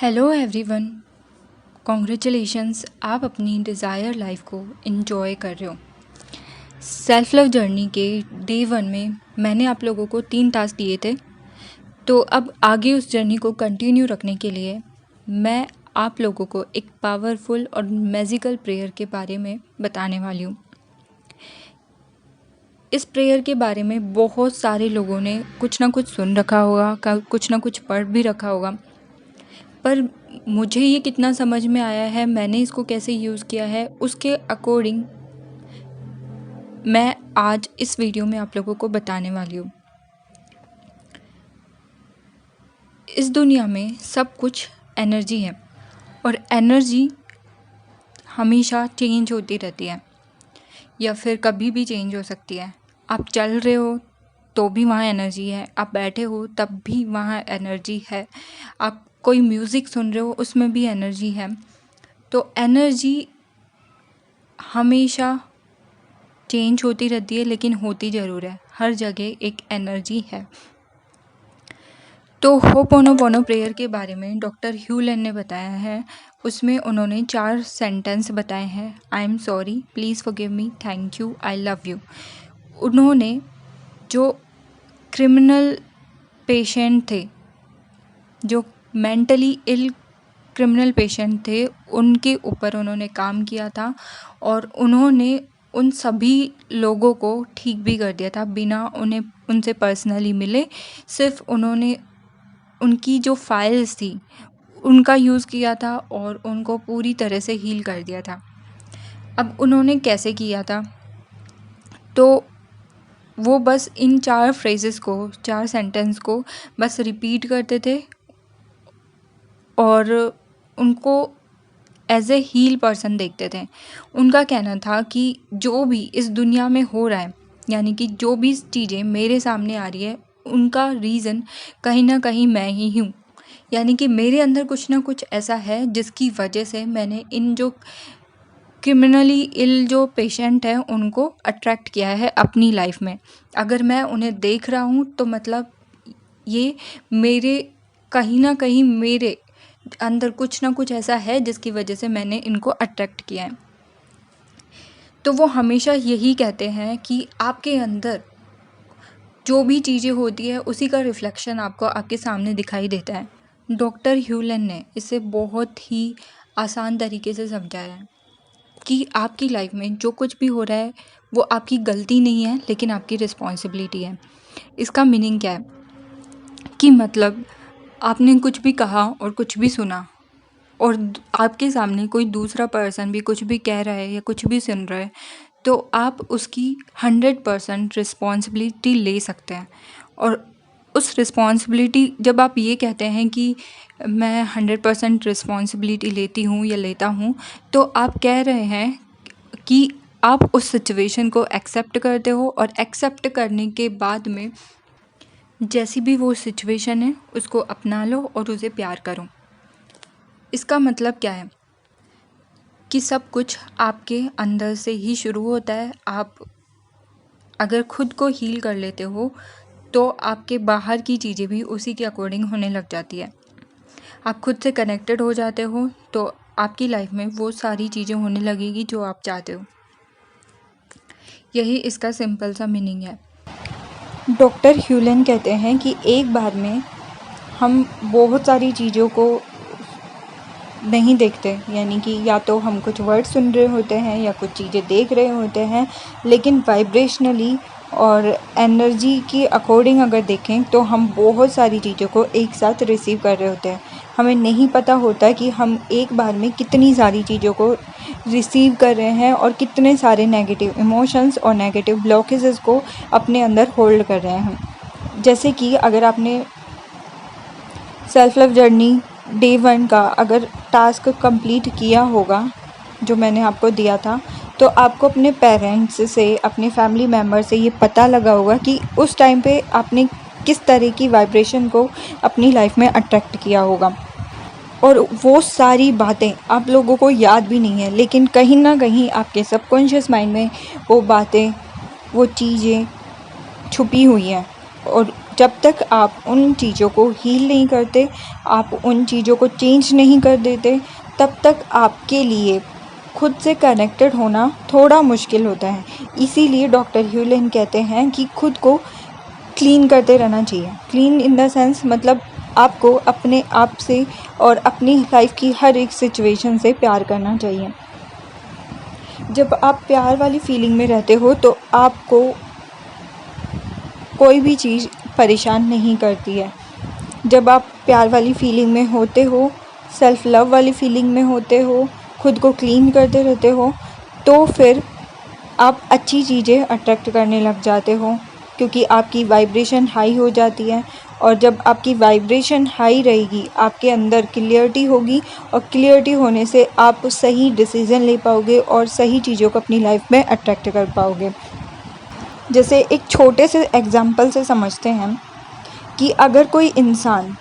Hello everyone, congratulations, आप अपनी desire life को इन्जॉय कर रहे हो। सेल्फ लव जर्नी के डे 1 में मैंने आप लोगों को 3 टास्क दिए थे। तो अब आगे उस जर्नी को कंटिन्यू रखने के लिए मैं आप लोगों को एक पावरफुल और मैजिकल प्रेयर के बारे में बताने वाली हूँ। इस प्रेयर के बारे में बहुत सारे लोगों ने कुछ ना कुछ सुन रखा होगा, कुछ ना कुछ पढ़ भी रखा होगा, पर मुझे ये कितना समझ में आया है, मैंने इसको कैसे यूज़ किया है, उसके अकॉर्डिंग मैं आज इस वीडियो में आप लोगों को बताने वाली हूँ। इस दुनिया में सब कुछ एनर्जी है और एनर्जी हमेशा चेंज होती रहती है या फिर कभी भी चेंज हो सकती है। आप चल रहे हो तो भी वहाँ एनर्जी है, आप बैठे हो तब भी वहाँ एनर्जी है, आप कोई म्यूज़िक सुन रहे हो उसमें भी एनर्जी है। तो एनर्जी हमेशा चेंज होती रहती है, लेकिन होती ज़रूर है। हर जगह एक एनर्जी है। तो होपोनोपोनो प्रेयर के बारे में डॉक्टर ह्यू लेन ने बताया है। उसमें उन्होंने 4 सेंटेंस बताए हैं। I am sorry, please forgive me, thank you, I love you. उन्होंने जो क्रिमिनल पेशेंट थे, जो मेंटली इल क्रिमिनल पेशेंट थे, उनके ऊपर उन्होंने काम किया था और उन्होंने उन सभी लोगों को ठीक भी कर दिया था बिना उनसे पर्सनली मिले। सिर्फ उन्होंने उनकी जो फाइल्स थी उनका यूज़ किया था और उनको पूरी तरह से हील कर दिया था। अब उन्होंने कैसे किया था, तो वो बस इन 4 फ्रेजेस को, 4 सेंटेंस को बस रिपीट करते थे और उनको एज ए हील पर्सन देखते थे। उनका कहना था कि जो भी इस दुनिया में हो रहा है, यानी कि जो भी चीज़ें मेरे सामने आ रही है, उनका रीज़न कहीं ना कहीं मैं ही हूँ। यानी कि मेरे अंदर कुछ ना कुछ ऐसा है जिसकी वजह से मैंने इन जो क्रिमिनली इल जो पेशेंट हैं उनको अट्रैक्ट किया है अपनी लाइफ में। अगर मैं उन्हें देख रहा हूँ तो मतलब ये मेरे कहीं ना कहीं मेरे अंदर कुछ ना कुछ ऐसा है जिसकी वजह से मैंने इनको अट्रैक्ट किया है। तो वो हमेशा यही कहते हैं कि आपके अंदर जो भी चीज़ें होती है उसी का रिफ्लेक्शन आपको आपके सामने दिखाई देता है। डॉक्टर ह्यू लेन ने इसे बहुत ही आसान तरीके से समझाया है कि आपकी लाइफ में जो कुछ भी हो रहा है वो आपकी गलती नहीं है, लेकिन आपकी रिस्पॉन्सिबिलिटी है। इसका मीनिंग क्या है कि मतलब आपने कुछ भी कहा और कुछ भी सुना और आपके सामने कोई दूसरा पर्सन भी कुछ भी कह रहा है या कुछ भी सुन रहा है, तो आप उसकी 100% रिस्पॉन्सिबिलिटी ले सकते हैं। और उस रिस्पॉन्सिबिलिटी, जब आप ये कहते हैं कि मैं 100% रिस्पॉन्सिबिलिटी लेती हूँ या लेता हूँ, तो आप कह रहे हैं कि आप उस सिचुएशन को एक्सेप्ट करते हो और एक्सेप्ट करने के बाद में जैसी भी वो सिचुएशन है उसको अपना लो और उसे प्यार करो। इसका मतलब क्या है कि सब कुछ आपके अंदर से ही शुरू होता है। आप अगर खुद को हील कर लेते हो तो आपके बाहर की चीज़ें भी उसी के अकॉर्डिंग होने लग जाती है। आप खुद से कनेक्टेड हो जाते हो तो आपकी लाइफ में वो सारी चीज़ें होने लगेगी जो आप चाहते हो। यही इसका सिंपल सा मीनिंग है। डॉक्टर ह्यू लेन कहते हैं कि एक बार में हम बहुत सारी चीज़ों को नहीं देखते, यानी कि या तो हम कुछ वर्ड सुन रहे होते हैं या कुछ चीज़ें देख रहे होते हैं, लेकिन वाइब्रेशनली और एनर्जी की अकॉर्डिंग अगर देखें तो हम बहुत सारी चीज़ों को एक साथ रिसीव कर रहे होते हैं। हमें नहीं पता होता कि हम एक बार में कितनी सारी चीज़ों को रिसीव कर रहे हैं और कितने सारे नेगेटिव इमोशंस और नेगेटिव ब्लॉकेजेस को अपने अंदर होल्ड कर रहे हैं। जैसे कि अगर आपने सेल्फ लव जर्नी डे 1 का अगर टास्क कंप्लीट किया होगा जो मैंने आपको दिया था, तो आपको अपने पेरेंट्स से, अपने फैमिली मेम्बर से ये पता लगा होगा कि उस टाइम पे आपने किस तरह की वाइब्रेशन को अपनी लाइफ में अट्रैक्ट किया होगा। और वो सारी बातें आप लोगों को याद भी नहीं है, लेकिन कहीं ना कहीं आपके सबकॉन्शियस माइंड में वो बातें, वो चीज़ें छुपी हुई हैं और जब तक आप उन चीज़ों को हील नहीं करते, आप उन चीज़ों को चेंज नहीं कर देते, तब तक आपके लिए खुद से कनेक्टेड होना थोड़ा मुश्किल होता है। इसीलिए डॉक्टर ह्यूलिन कहते हैं कि खुद को क्लीन करते रहना चाहिए। क्लीन इन द सेंस मतलब आपको अपने आप से और अपनी लाइफ की हर एक सिचुएशन से प्यार करना चाहिए। जब आप प्यार वाली फीलिंग में रहते हो तो आपको कोई भी चीज़ परेशान नहीं करती है। जब आप प्यार वाली फीलिंग में होते हो, सेल्फ़ लव वाली फीलिंग में होते हो, खुद को क्लीन करते रहते हो, तो फिर आप अच्छी चीज़ें अट्रैक्ट करने लग जाते हो, क्योंकि आपकी वाइब्रेशन हाई हो जाती है। और जब आपकी वाइब्रेशन हाई रहेगी, आपके अंदर क्लियरिटी होगी, और क्लियरिटी होने से आप सही डिसीज़न ले पाओगे और सही चीज़ों को अपनी लाइफ में अट्रैक्ट कर पाओगे। जैसे एक छोटे से एग्जांपल से समझते हैं कि अगर कोई इंसान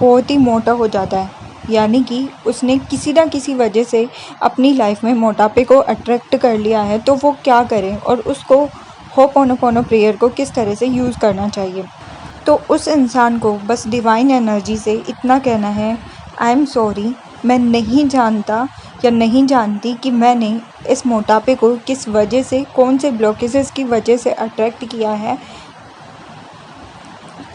बहुत ही मोटा हो जाता है, यानी कि उसने किसी ना किसी वजह से अपनी लाइफ में मोटापे को अट्रैक्ट कर लिया है, तो वो क्या करे और उसको होपोनोपोनो प्रेयर को किस तरह से यूज़ करना चाहिए। तो उस इंसान को बस डिवाइन एनर्जी से इतना कहना है, आई एम सॉरी, मैं नहीं जानता या नहीं जानती कि मैंने इस मोटापे को किस वजह से, कौन से ब्लॉकेजेस की वजह से अट्रैक्ट किया है,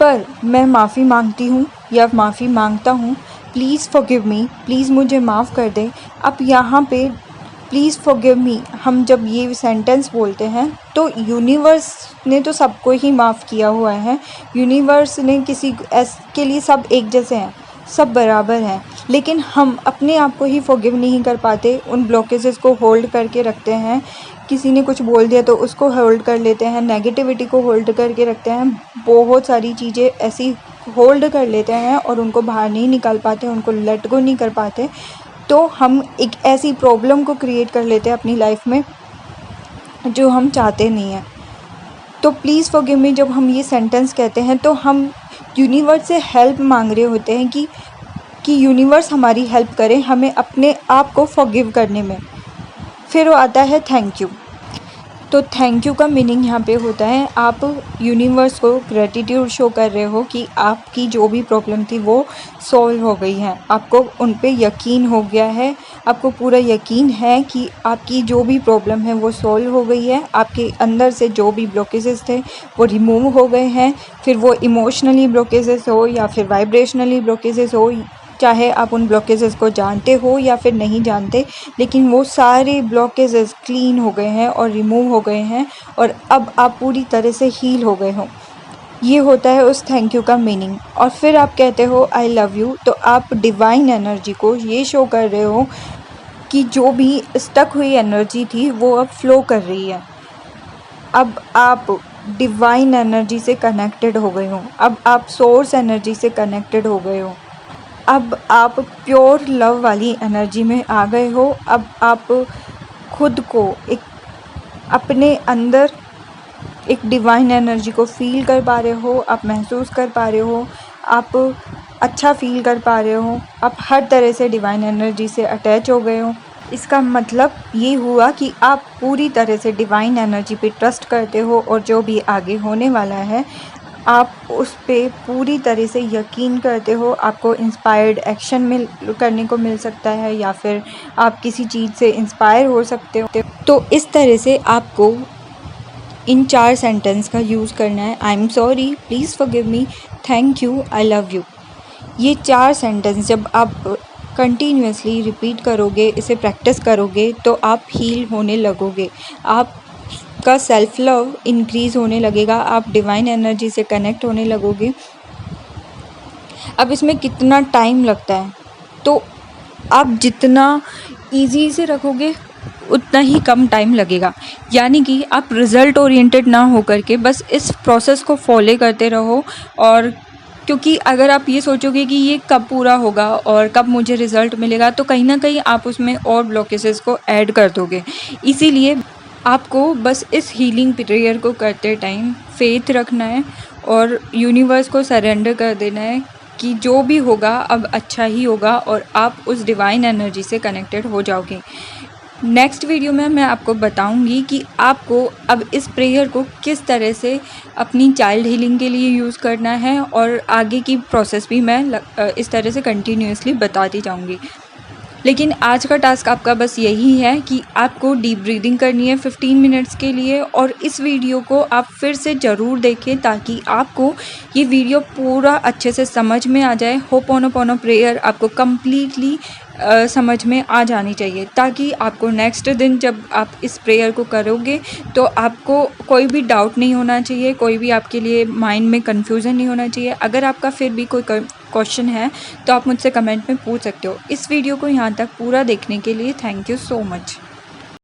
पर मैं माफ़ी मांगती हूँ या माफ़ी मांगता हूँ। प्लीज़ फॉरगिव मी, प्लीज़ मुझे माफ़ कर दें। अब यहाँ पे प्लीज़ फॉरगिव मी, हम जब ये सेंटेंस बोलते हैं तो यूनिवर्स ने तो सबको ही माफ़ किया हुआ है। यूनिवर्स ने किसी के लिए सब एक जैसे हैं, सब बराबर हैं, लेकिन हम अपने आप को ही फॉरगिव नहीं कर पाते, उन ब्लॉकेजेस को होल्ड करके रखते हैं। किसी ने कुछ बोल दिया तो उसको होल्ड कर लेते हैं, नेगेटिविटी को होल्ड करके रखते हैं, बहुत सारी चीज़ें ऐसी होल्ड कर लेते हैं और उनको बाहर नहीं निकाल पाते, उनको लेट गो नहीं कर पाते। तो हम एक ऐसी प्रॉब्लम को क्रिएट कर लेते हैं अपनी लाइफ में जो हम चाहते नहीं हैं। तो प्लीज़ फॉरगिव मी जब हम ये सेंटेंस कहते हैं तो हम यूनिवर्स से हेल्प मांग रहे होते हैं कि यूनिवर्स हमारी हेल्प करे हमें अपने आप को फॉरगिव करने में। फिर वो आता है थैंक यू। तो थैंक यू का मीनिंग यहाँ पे होता है, आप यूनिवर्स को ग्रेटिट्यूड शो कर रहे हो कि आपकी जो भी प्रॉब्लम थी वो सॉल्व हो गई है, आपको उन पे यकीन हो गया है, आपको पूरा यकीन है कि आपकी जो भी प्रॉब्लम है वो सॉल्व हो गई है, आपके अंदर से जो भी ब्लॉकेजेस थे वो रिमूव हो गए हैं। फिर वो इमोशनली ब्लॉकेजेस हो या फिर वाइब्रेशनली ब्लॉकेजेस हो, चाहे आप उन ब्लॉकेजेस को जानते हो या फिर नहीं जानते, लेकिन वो सारे ब्लॉकेजेस क्लीन हो गए हैं और रिमूव हो गए हैं और अब आप पूरी तरह से हील हो गए हो। ये होता है उस थैंक यू का मीनिंग। और फिर आप कहते हो आई लव यू, तो आप डिवाइन एनर्जी को ये शो कर रहे हो कि जो भी स्टक हुई एनर्जी थी वो अब फ्लो कर रही है। अब आप डिवाइन एनर्जी से कनेक्टेड हो गए हो, अब आप सोर्स एनर्जी से कनेक्टेड हो गए हो, अब आप प्योर लव वाली एनर्जी में आ गए हो। अब आप खुद को एक अपने अंदर एक डिवाइन एनर्जी को फील कर पा रहे हो, आप महसूस कर पा रहे हो, आप अच्छा फील कर पा रहे हो, आप हर तरह से डिवाइन एनर्जी से अटैच हो गए हो। इसका मतलब ये हुआ कि आप पूरी तरह से डिवाइन एनर्जी पे ट्रस्ट करते हो और जो भी आगे होने वाला है आप उस पे पूरी तरह से यकीन करते हो। आपको इंस्पायर्ड एक्शन करने को मिल सकता है या फिर आप किसी चीज़ से इंस्पायर हो सकते हो। तो इस तरह से आपको इन 4 सेंटेंस का यूज़ करना है, I am sorry, please forgive me, thank you, I love you. ये 4 सेंटेंस जब आप कंटिन्यूसली रिपीट करोगे, इसे प्रैक्टिस करोगे, तो आप हील होने लगोगे, आपका सेल्फ लव इंक्रीज़ होने लगेगा, आप डिवाइन एनर्जी से कनेक्ट होने लगोगे। अब इसमें कितना टाइम लगता है, तो आप जितना ईजी से रखोगे उतना ही कम टाइम लगेगा। यानी कि आप रिज़ल्ट ओरिएंटेड ना होकर के बस इस प्रोसेस को फॉलो करते रहो। और क्योंकि अगर आप ये सोचोगे कि ये कब पूरा होगा और कब मुझे रिज़ल्ट मिलेगा, तो कहीं ना कहीं आप उसमें और ब्लॉकेजेस को ऐड कर दोगे। इसीलिए आपको बस इस हीलिंग प्रेयर को करते टाइम फेथ रखना है और यूनिवर्स को सरेंडर कर देना है कि जो भी होगा अब अच्छा ही होगा और आप उस डिवाइन एनर्जी से कनेक्टेड हो जाओगे। नेक्स्ट वीडियो में मैं आपको बताऊंगी कि आपको अब इस प्रेयर को किस तरह से अपनी चाइल्ड हीलिंग के लिए यूज़ करना है, और आगे की प्रोसेस भी मैं इस तरह से कंटिन्यूसली बताती जाऊंगी। लेकिन आज का टास्क आपका बस यही है कि आपको डीप ब्रीदिंग करनी है 15 मिनट्स के लिए, और इस वीडियो को आप फिर से ज़रूर देखें ताकि आपको ये वीडियो पूरा अच्छे से समझ में आ जाए। होपोनोपोनो प्रेयर आपको कम्प्लीटली समझ में आ जानी चाहिए, ताकि आपको नेक्स्ट दिन जब आप इस प्रेयर को करोगे तो आपको कोई भी डाउट नहीं होना चाहिए, कोई भी आपके लिए माइंड में कन्फ्यूज़न नहीं होना चाहिए। अगर आपका फिर भी कोई क्वेश्चन है तो आप मुझसे कमेंट में पूछ सकते हो। इस वीडियो को यहाँ तक पूरा देखने के लिए थैंक यू सो मच।